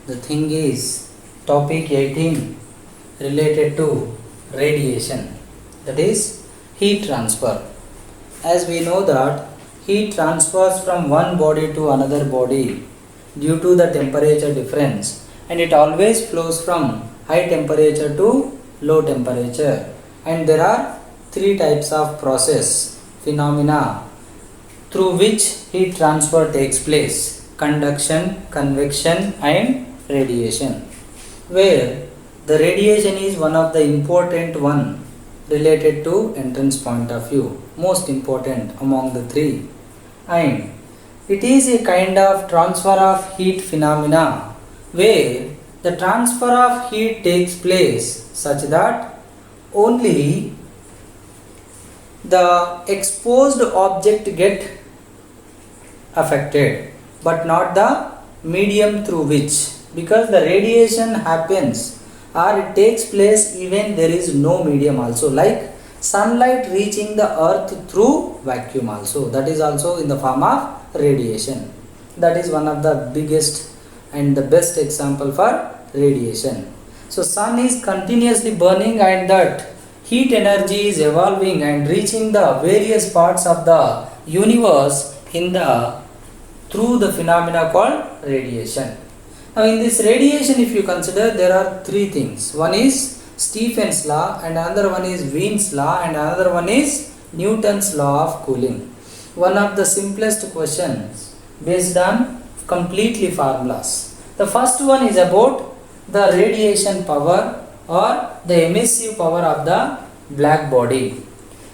The thing is topic 18 related to radiation, that is heat transfer. As we know that heat transfers from one body to another body due to the temperature difference, and it always flows from high temperature to low temperature, and there are three types of process phenomena through which heat transfer takes place: conduction, convection and radiation, where the radiation is one of the important one related to entrance point of view, most important among the three, and it is a kind of transfer of heat phenomena where the transfer of heat takes place such that only the exposed object get affected but not the medium through which, because the radiation happens or it takes place even there is no medium also, like sunlight reaching the earth through vacuum also, that is also in the form of radiation. That is one of the biggest and the best example for radiation. So sun is continuously burning and that heat energy is evolving and reaching the various parts of the universe in the through the phenomena called radiation. Now in this radiation, if you consider, there are three things. One is Stephen's law, and another one is Wien's law, and another one is Newton's law of cooling. One of the simplest questions based on completely formulas. The first one is about the radiation power or the emissive power of the black body.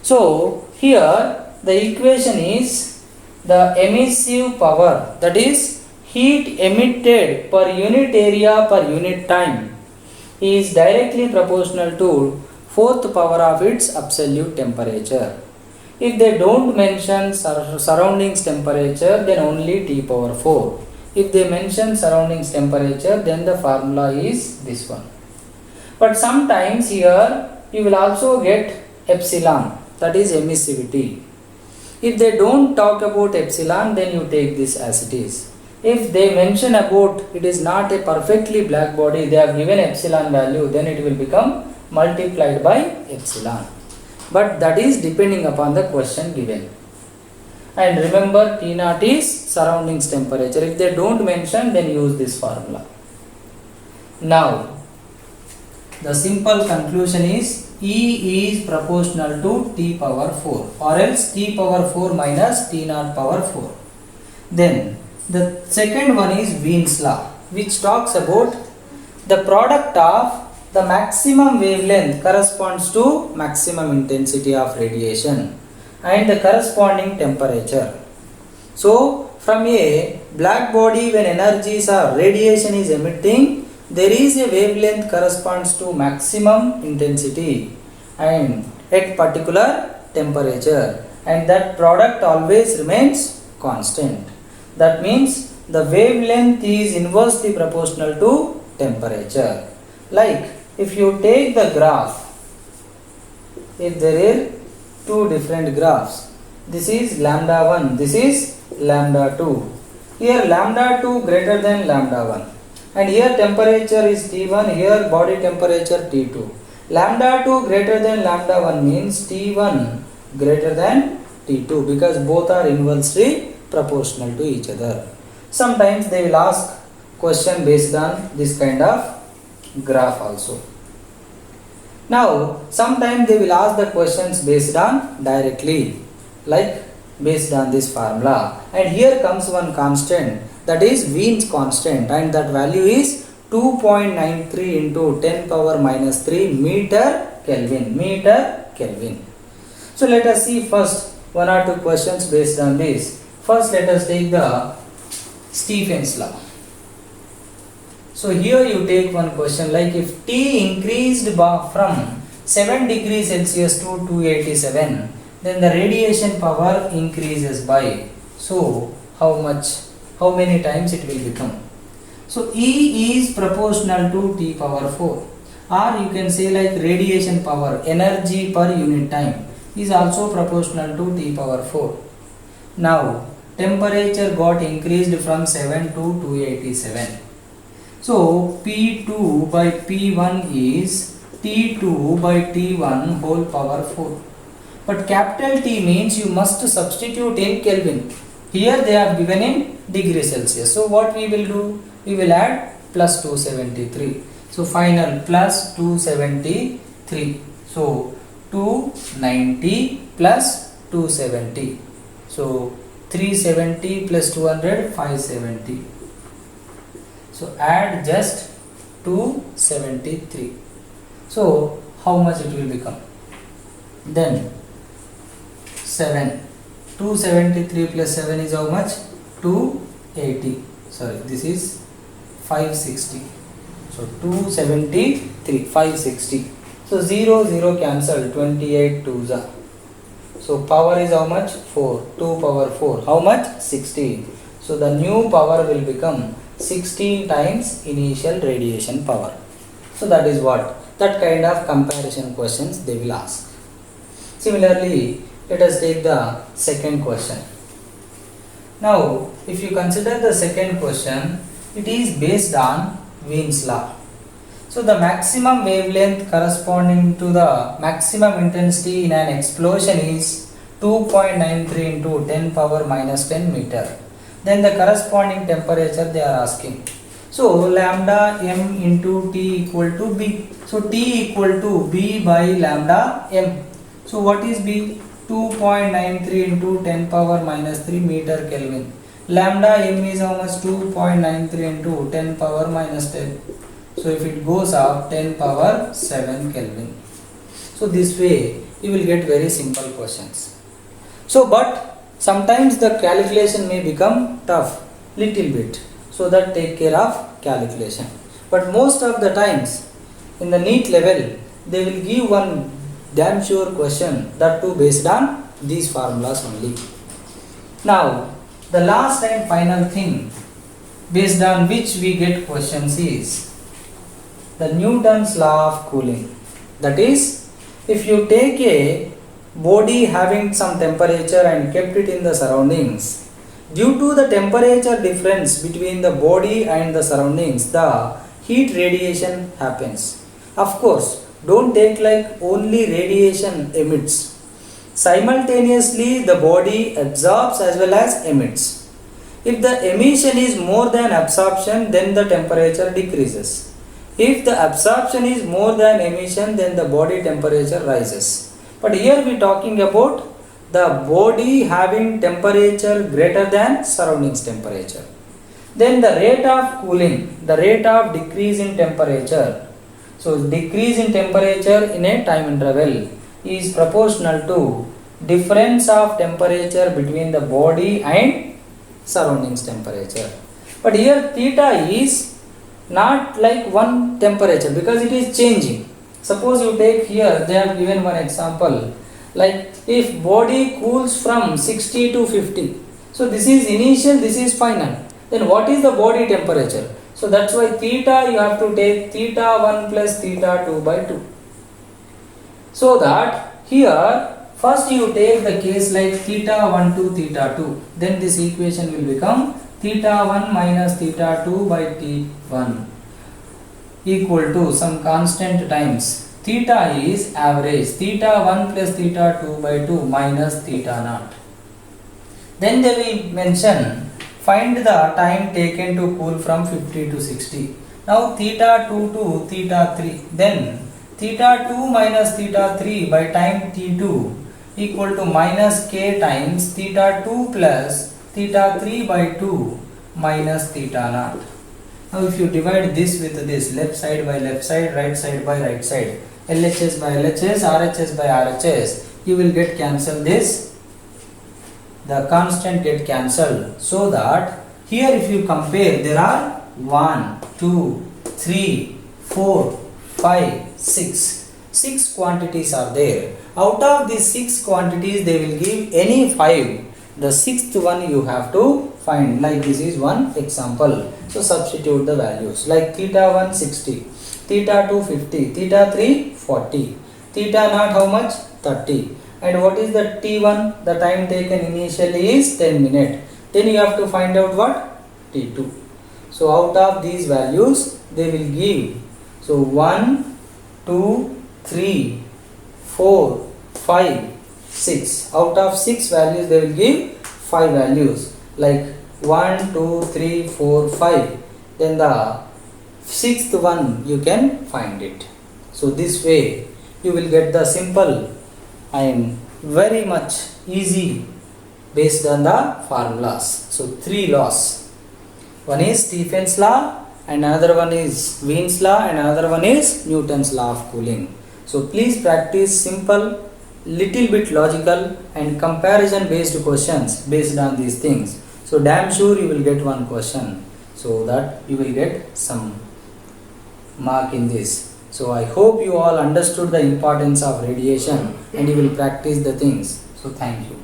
So here the equation is the emissive power, that is heat emitted per unit area per unit time, is directly proportional to fourth power of its absolute temperature. If they don't mention surroundings temperature, then only T power 4. If they mention surroundings temperature, then the formula is this one. But sometimes here you will also get epsilon, that is emissivity. If they don't talk about epsilon, then you take this as it is. If they mention about it is not a perfectly black body, they have given epsilon value, then it will become multiplied by epsilon. But that is depending upon the question given. And remember, T naught is surroundings temperature. If they don't mention, then use this formula. Now, the simple conclusion is E is proportional to T power 4, or else T power 4 minus T naught power 4. Then the second one is Wien's law, which talks about the product of the maximum wavelength corresponds to maximum intensity of radiation and the corresponding temperature. So from a black body, when energies or radiation is emitting, there is a wavelength corresponds to maximum intensity and at particular temperature, and that product always remains constant. That means the wavelength is inversely proportional to temperature. Like if you take the graph, if there are two different graphs, this is lambda 1, this is lambda 2. Here lambda 2 greater than lambda 1. And here temperature is T1, here body temperature T2. Lambda 2 greater than lambda 1 means T1 greater than T2, because both are inversely proportional to each other. Sometimes they will ask question based on this kind of graph also. Now sometimes they will ask the questions based on directly, like based on this formula, and here comes one constant, that is Wien's constant, and that value is 2.93 into 10 power minus 3 meter Kelvin. So let us see first one or two questions based on this. First let us take the Stephen's law. So here you take one question, like if T increased from 7 degrees Celsius to 287, then the radiation power increases by, so how much, how many times it will become. So E is proportional to T power 4, or you can say like radiation power, energy per unit time, is also proportional to T power 4. Now temperature got increased from 7 to 287. So P2 by P1 is T2 by T1 whole power 4. But capital T means you must substitute in Kelvin. Here they are given in degree Celsius. So what we will do? We will add plus 273. So final plus 273. So 290 plus 270. So 370 plus 200 570. So add just 273. So how much it will become? Then 7. 273 plus 7 is how much? 280. Sorry, this is 560. So 273 560. So 0 0 cancel, 28 2s are. So power is how much? 4. 2 power 4. How much? 16. So the new power will become 16 times initial radiation power. So that is what? That kind of comparison questions they will ask. Similarly, let us take the second question. Now, if you consider the second question, it is based on Wien's law. So the maximum wavelength corresponding to the maximum intensity in an explosion is 2.93 into 10 power minus 10 meter. Then the corresponding temperature they are asking. So lambda m into T equal to B. So T equal to B by lambda m. So what is B? 2.93 into 10 power minus 3 meter Kelvin. Lambda m is how much? 2.93 into 10 power minus 10. So if it goes up 10 power 7 Kelvin. So this way you will get very simple questions. So but sometimes the calculation may become tough little bit. So that take care of calculation. But most of the times in the NEET level they will give one damn sure question, that too based on these formulas only. Now the last and final thing based on which we get questions is the Newton's law of cooling. That is, if you take a body having some temperature and kept it in the surroundings, due to the temperature difference between the body and the surroundings, the heat radiation happens. Of course, don't take like only radiation emits. Simultaneously the body absorbs as well as emits. If the emission is more than absorption, then the temperature decreases. If the absorption is more than emission, then the body temperature rises. But here we are talking about the body having temperature greater than surroundings temperature. Then the rate of cooling, the rate of decrease in temperature. So decrease in temperature in a time interval is proportional to difference of temperature between the body and surroundings temperature. But here theta is not like one temperature because it is changing. Suppose you take here, they have given one example, like if body cools from 60 to 50. So this is initial, this is final. Then what is the body temperature? So that's why theta you have to take theta 1 plus theta 2 by 2. So that here first you take the case like theta 1 to theta 2. Then this equation will become theta 1 minus theta 2 by T1 equal to some constant times. Theta is average. Theta 1 plus theta 2 by 2 minus theta naught. Then they will mention find the time taken to cool from 50 to 60. Now theta 2 to theta 3. Then theta 2 minus theta 3 by time T2 equal to minus k times theta 2 plus theta 3 by 2 minus theta naught. Now if you divide this with this, left side by left side, right side by right side, LHS by LHS, RHS by RHS, you will get cancel this. The constant get cancelled. So that here if you compare, there are 1, 2, 3, 4, 5, 6. 6 quantities are there. Out of these 6 quantities, they will give any 5. The sixth one you have to find. Like this is one example. So substitute the values. Like theta 1 60, theta 2 50, theta 3 40, theta naught how much? 30. And what is the T1? The time taken initially is 10 minutes. Then you have to find out what? T2. So out of these values they will give. So 1, 2, 3, 4, 5, 6. Out of 6 values they will give 5 values, like 1, 2, 3, 4, 5. Then the sixth one you can find it. So this way you will get the simple and very much easy based on the formulas. So 3 laws. One is Stephen's law, and another one is Wien's law, and another one is Newton's law of cooling. So please practice simple, little bit logical and comparison based questions based on these things. So damn sure you will get one question, so that you will get some mark in this. So I hope you all understood the importance of radiation and you will practice the things. So thank you.